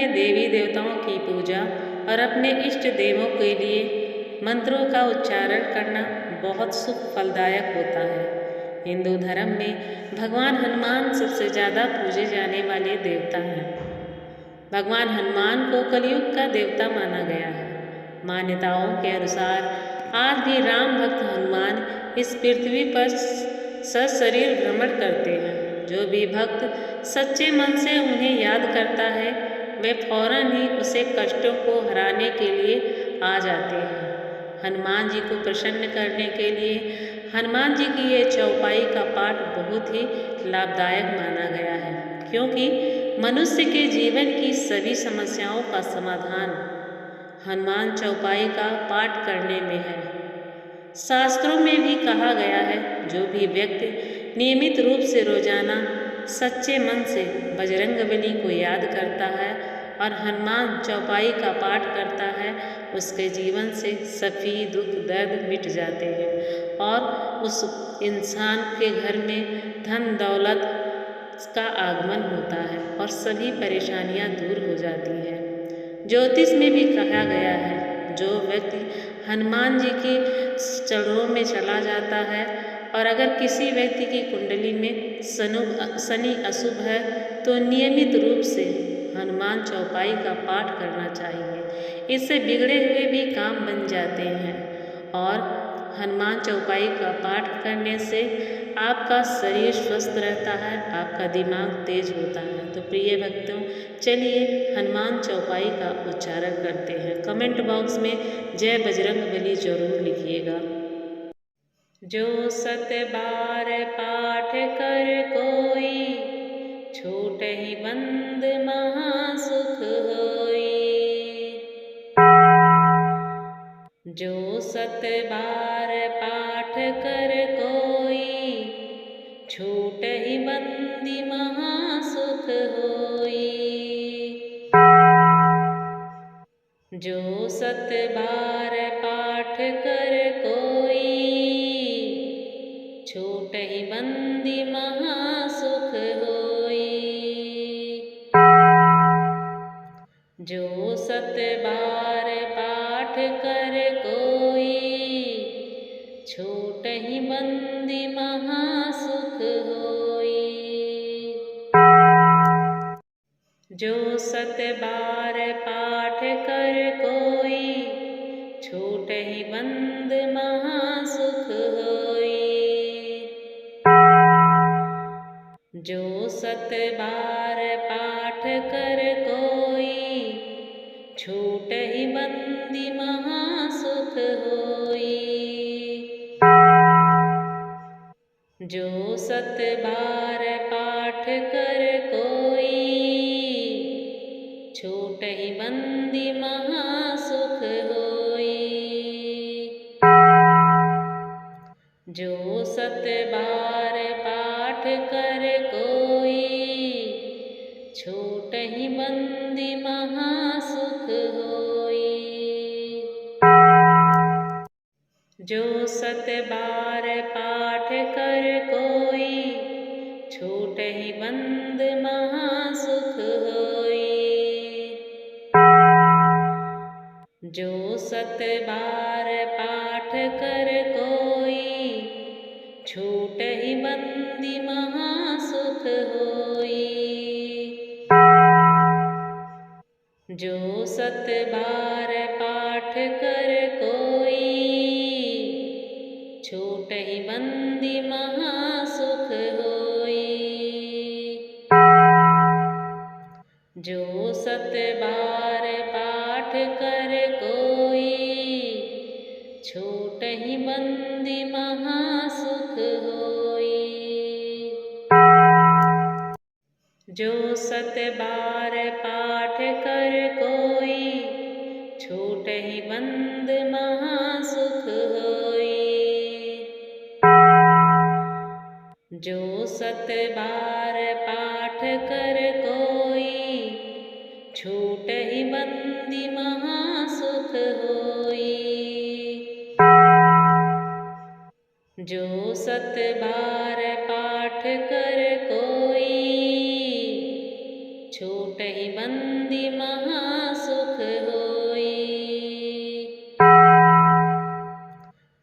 में देवी देवताओं की पूजा और अपने इष्ट देवों के लिए मंत्रों का उच्चारण करना बहुत सुख फलदायक होता है। हिंदू धर्म में भगवान हनुमान सबसे ज़्यादा पूजे जाने वाले देवता हैं। भगवान हनुमान को कलयुग का देवता माना गया है। मान्यताओं के अनुसार आज भी राम भक्त हनुमान इस पृथ्वी पर सशरीर भ्रमण करते हैं। जो भी भक्त सच्चे मन से उन्हें याद करता है वे फौरन ही उसे कष्टों को हराने के लिए आ जाते हैं। हनुमान जी को प्रसन्न करने के लिए हनुमान जी की ये चौपाई का पाठ बहुत ही लाभदायक माना गया है, क्योंकि मनुष्य के जीवन की सभी समस्याओं का समाधान हनुमान चौपाई का पाठ करने में है। शास्त्रों में भी कहा गया है, जो भी व्यक्ति नियमित रूप से रोजाना सच्चे मन से बजरंगबली को याद करता है और हनुमान चौपाई का पाठ करता है, उसके जीवन से सभी दुख दर्द मिट जाते हैं और उस इंसान के घर में धन दौलत का आगमन होता है और सभी परेशानियां दूर हो जाती हैं। ज्योतिष में भी कहा गया है, जो व्यक्ति हनुमान जी के चरणों में चला जाता है और अगर किसी व्यक्ति की कुंडली में शनि अशुभ है तो नियमित रूप से हनुमान चौपाई का पाठ करना चाहिए। इससे बिगड़े हुए भी काम बन जाते हैं और हनुमान चौपाई का पाठ करने से आपका शरीर स्वस्थ रहता है, आपका दिमाग तेज होता है। तो प्रिय भक्तों, चलिए हनुमान चौपाई का उच्चारण करते हैं। कमेंट बॉक्स में जय बजरंगबली जरूर लिखिएगा। जो 7 बार पाठ कर कोई, छूटहि बंद महासुख होई। जो 7 बार पाठ कर कोई, छूटहि बंदी महासुख होई। जो 7 बार पाठ कर कोई, छूटहि बंदी महासुख होई। जो 7 बार पाठ कर कोई, छूटहि बंदी महासुख होई। जो 7 बार पाठ कर कोई, छूटहि बंद महासुख होई। जो 7 बार पाठ कर कोई, छूटहि बंदी महासुख होई। जो 7 बार पाठ कर कोई, छूटहि बंदी महासुख होई। जो 7 बार पाठ कर कोई, छूटहि बंदी महासुख होई। जो 7 बार पाठ कर कोई, छूटहि बंद महासुख होई। जो 7 बार पाठ कर कोई, छूटहि बंदी महासुख होई। जो 7 बार पाठ कर कोई, छूटहि बंदी महासुख होई। जो 7 बार पाठ कर कोई, छूटहि बंदी महासुख होई। जो 7 बार पाठ कर कोई, छूटहि बंद महासुख होई। जो 7 बार पाठ कर कोई, छूटहि बंदी महासुख होई। जो 7 बार पाठ कर कोई, छूटहि बंदी महासुख होई।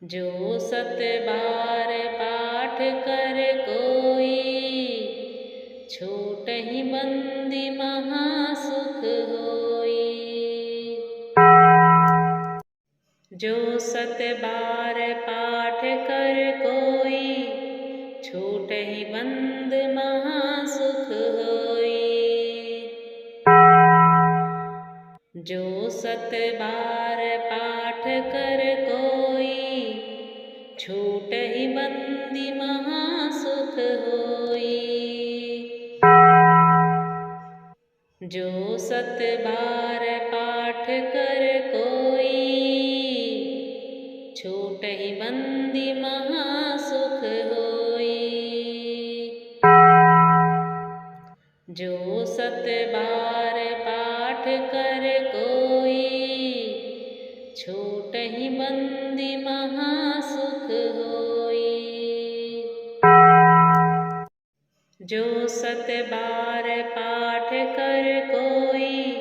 जो सत बार पाठ कर कोई, छूटहि बंदी महासुख होई। जो सत बार पाठ कर कोई, छूटहि बंद महासुख होई। जो सत बार पाठ कर कोई, छूटहि बंदी महासुख होई। जो सत बार पाठ कर कोई, छूटहि बंदी महासुख होई। जो सत बार पाठ कर कोई, छूटहि बंदी महासुख होई। जो सत बार पाठ कर कोई,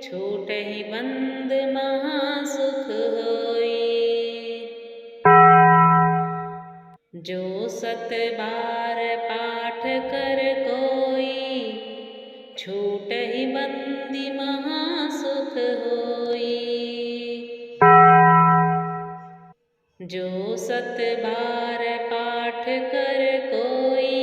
छूटहि बंद महासुख होई। जो सत बार पाठ कर कोई, छूटहि बंदी महासुख होई। जो सत बार पाठ कर कोई,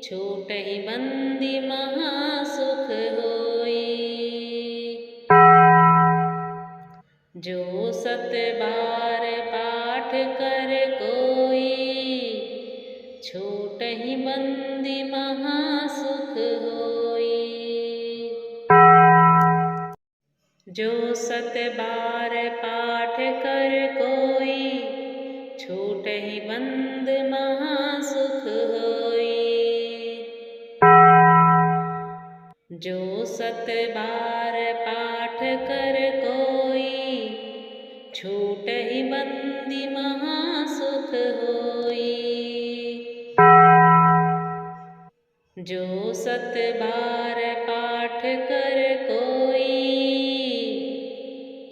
छूटहि बंदी महासुख होई। जो सत बार पाठ कर कोई, छूटहि बंदी महासुख होई। जो सत बार पाठ कर कोई, छूटहि बंद महासुख होई। जो सत बार पाठ कर कोई, छूटहि बंदी महासुख होई। जो सत बार पाठ कर कोई,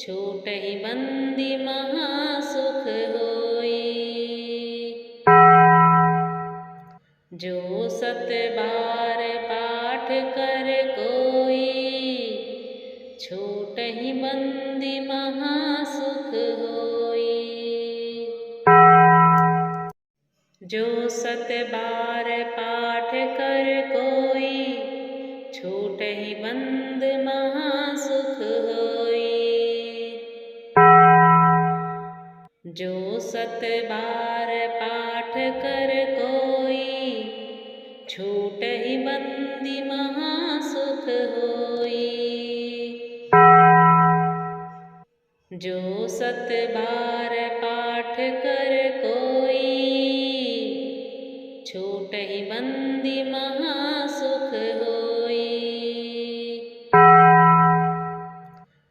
छूटहि बंदी महासुख होई। जो सत बार पाठ कर कोई, छूटहि बंदी महासुख होई। जो सत बार पाठ कर कोई, छूटहि बंद महासुख होई। जो सत बार पाठ कर कोई, छूटहि बंदी महासुख होई। जो सत बार पाठ कर कोई, छूटहि बंदी महासुख होई।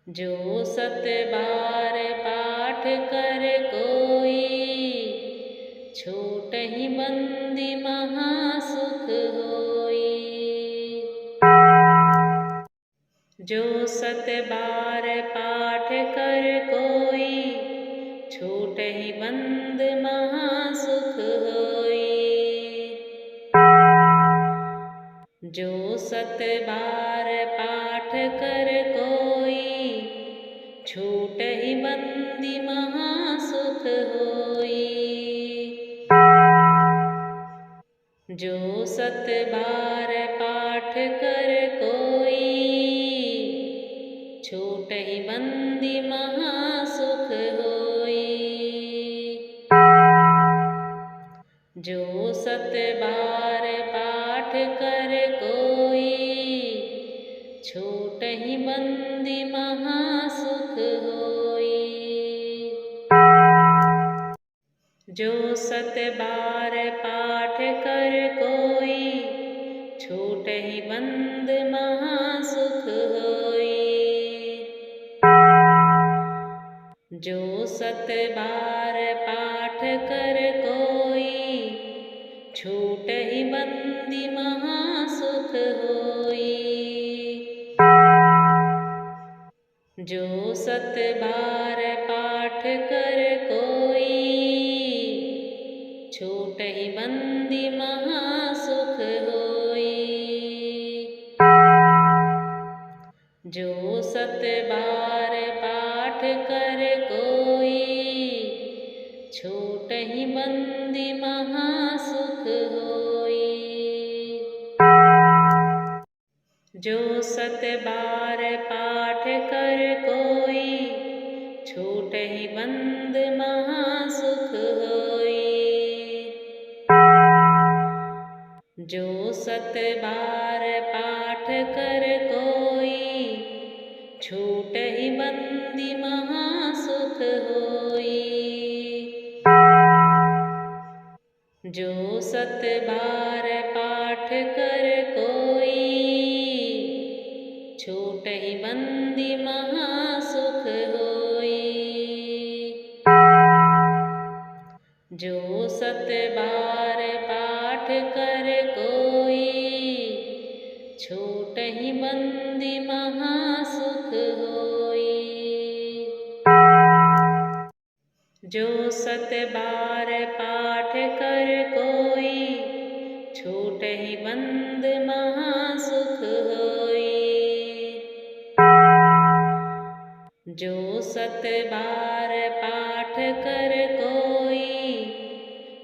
जो सत बार पाठ कर कोई, छूटहि बंदी महासुख होई। जो सत बार पाठ कर कोई, छूटहि बंद महासुख होई। जो सत बार पाठ कर कोई, छूटहि बंदी महासुख होई। जो सत बार पाठ कर कोई, छूटहि बंदी महासुख होई। जो सत बार पाठ कर कोई, छूटहि बंदी महासुख होई। जो सत बार पाठ कर कोई, छूटहि बंद महासुख होई। जो सत बार पाठ कर कोई, छूटहि बंद बंदी महासुख होई। जो सत बार पाठ कर कोई, छूटहि बंदी महासुख होई। जो सत बार पाठ कर कोई, छूटहि बंदी महासुख होई। जो सत बार पाठ कर कोई, छूटहि बंद महासुख होई। जो सत बार पाठ कर कोई, छूटहि बंदी महासुख होई। जो सत बार पाठ कर कोई, छूटहि बंदी महासुख होई। जो सत बार पाठ कर कोई, छूटहि बंदी महासुख होई। जो सत बार पाठ कर कोई, छूटहि बंद महासुख होई। जो सत बार पाठ कर कोई,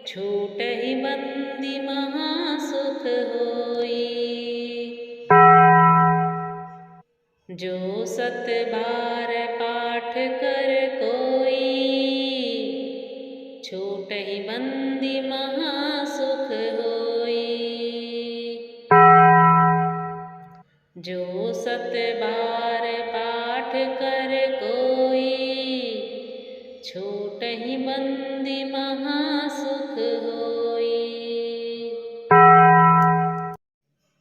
छूटहि बंदी महासुख होई। जो सत बार पाठ कर कोई, छूटहि बंदी महासुख होई। जो सत बार पाठ कर कोई, छूटहि बंदी महासुख होई।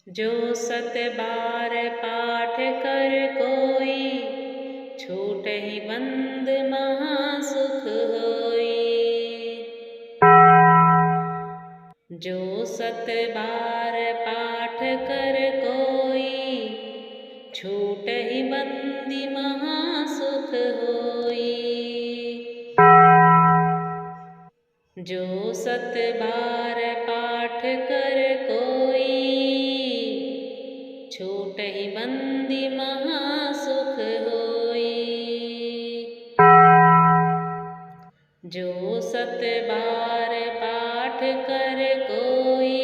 जो सत बार पाठ कर कोई, छूटहि बंद महासुख होई। जो सत बार पाठ कर कोई, छूटहि बंदी महासुख होई। जो सत बार पाठ कर कोई, छूटहि बंदी महासुख होई। जो सत बार पाठ कर कोई,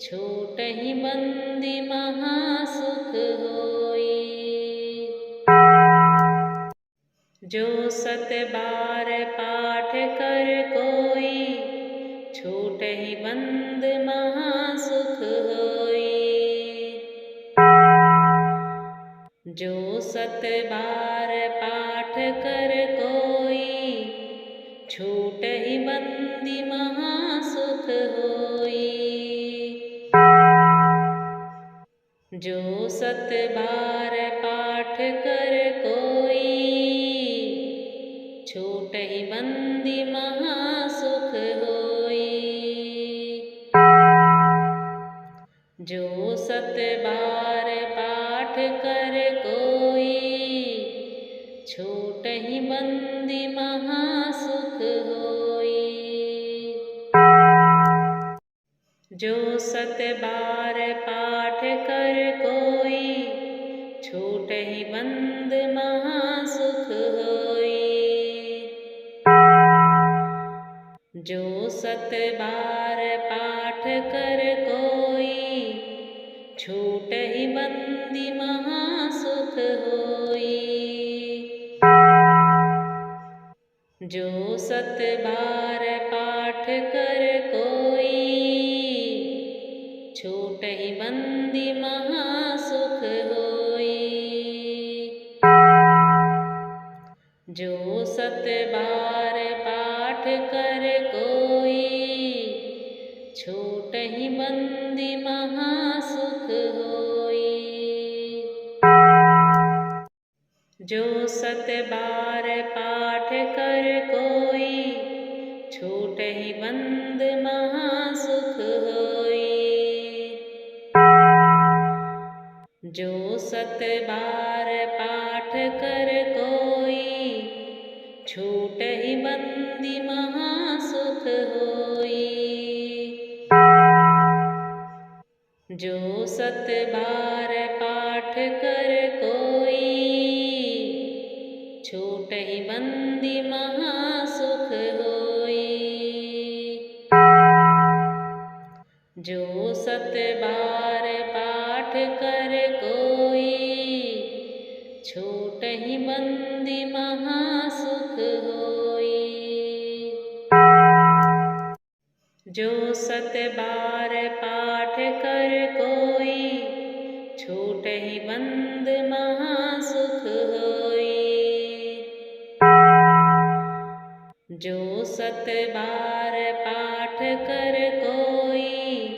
छूटहि बंदी महासुख होई। जो सत बार पाठ कर कोई, छूटहि बंद महासुख होई। जो सत बार पाठ कर कोई, छूटहि बंदी महासुख होई। जो सत बार पाठ कर कोई, छूटहि बंदी महासुख होई। जो सत बार पाठ कर कोई, छूटहि बंदी महासुख होई। जो सत बार पाठ कर कोई, छूटहि बंद महासुख होई। जो सत बार पाठ कर कोई, छूटहि बंदी महासुख होई। जो सत बार पाठ कर कोई, छूटहि बंदी महासुख होई। जो सत बार पाठ कर कोई, छूटहि बंदी महासुख होई। जो सत बार पाठ कर कोई, छूटहि बंद महासुख होई। जो सत बार पाठ कर कोई, छूटहि बंदी महासुख होई। जो सत बार पाठ कर कोई, छूटहि बंदी महासुख होई। जो सत बार पाठ कर कोई, छूटहि बंदी महासुख होई। जो सत बार पाठ कर कोई, छूटहि बंद महासुख होई। जो सत बार पाठ कर कोई,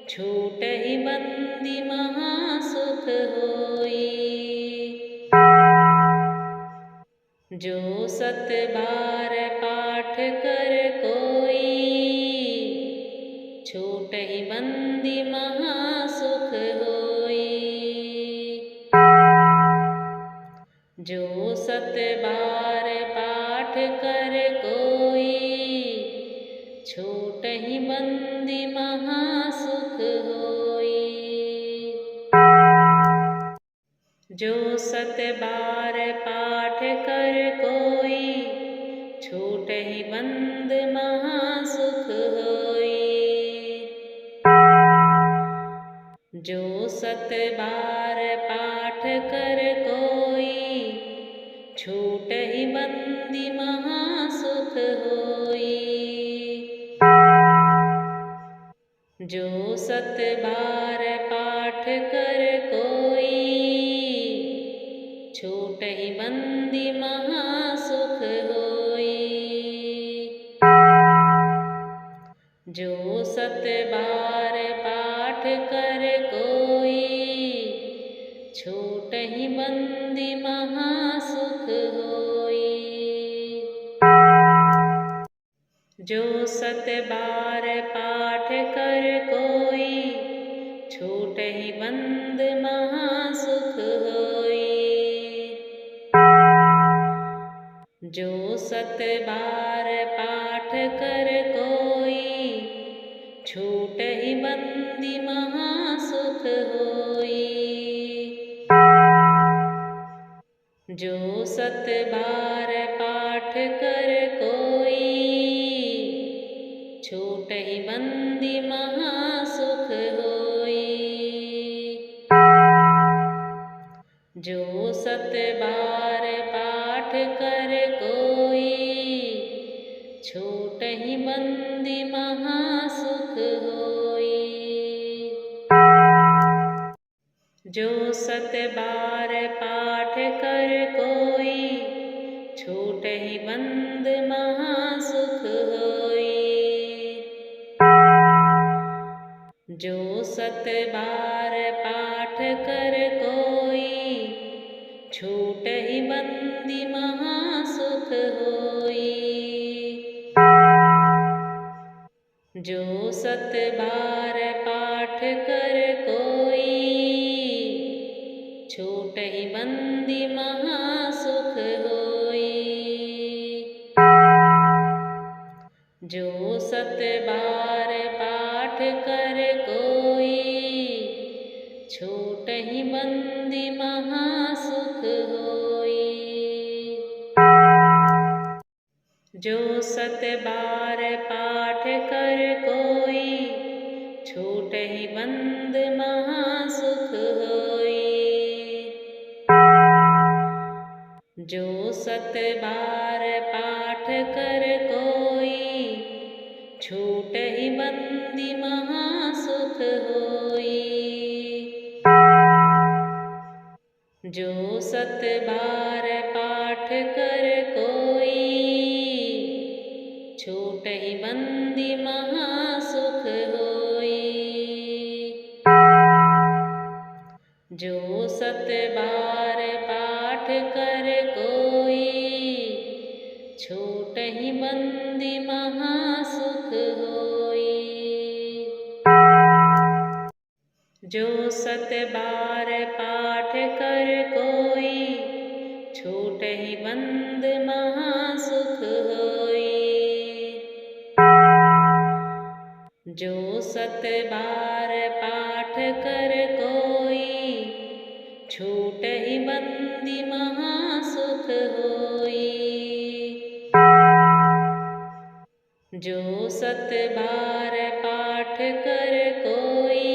छूटहि बंदी महासुख होई। जो सत बार पाठ कर कोई, छूटहि बंदी महासुख होई। जो सत बार पाठ कर कोई, छूटहि बंदी महासुख होई। जो सत बार पाठ कर कोई, छूटहि बंद महासुख होई। जो सत बार पाठ कर कोई, छूटहि बंदी महासुख होई। जो सत बार पाठ कर कोई, छूटहि बंदी महासुख होई। जो सत बार पाठ कर कोई, छूटहि बंदी महासुख होई। जो सत बार पाठ कर कोई, छूटहि बंद महासुख होई। जो सत बार पाठ कर कोई, छूटहि बंदी महासुख होई। जो सत बार पाठ कर कोई, छूटहि बंदी महासुख होई। जो सत बार पाठ कर कोई, छूटहि बंदी महासुख होई। जो सत बार पाठ कर कोई, छूटहि बंद महासुख होई। जो सत बार पाठ कर कोई, छूटहि बंदी महासुख होई। जो सत बार पाठ कर कोई, छूटहि बंदी महासुख होई। जो सत बार पाठ कर कोई, छूटहि बंदी महासुख होई। जो सत बार पाठ कर कोई, छूटहि बंद महासुख होई। जो सत बार पाठ कर कोई, छूटहि बंदी महासुख होई। जो सत बार पाठ कर कोई, छूटहि बंदी महासुख होई। जो सत बार पाठ कर कोई, छूटहि बंदी महासुख होई। जो 7 बार पाठ कर कोई, छूटहि बंद महासुख होई। जो 7 बार पाठ कर कोई, छूटहि बंदी महासुख होई। जो 7 बार पाठ कर कोई,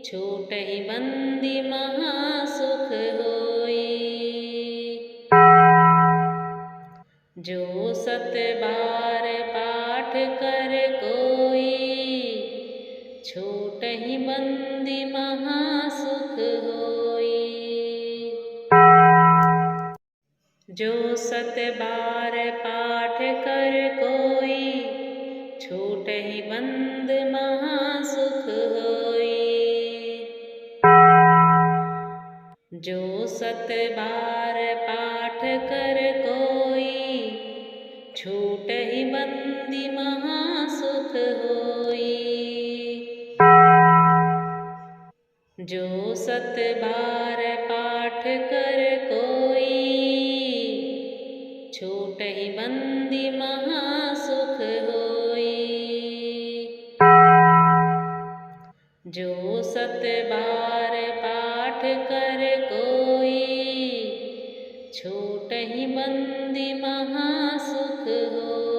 छूटहि बंदी महासुख होई। जो 7 बार पाठ कर कोई, छूटहि बंदी महासुख होई। जो 7 बार पाठ कर कोई, छूटहि बंद महासुख होई। जो 7 बार पाठ कर कोई, छूटहि बंदी महासुख होई। जो 7 बार पाठ कर कोई, छूटहि बंदी महासुख होई। जो 7 बार पाठ कर कोई, छूटहि बंदी महासुख होई।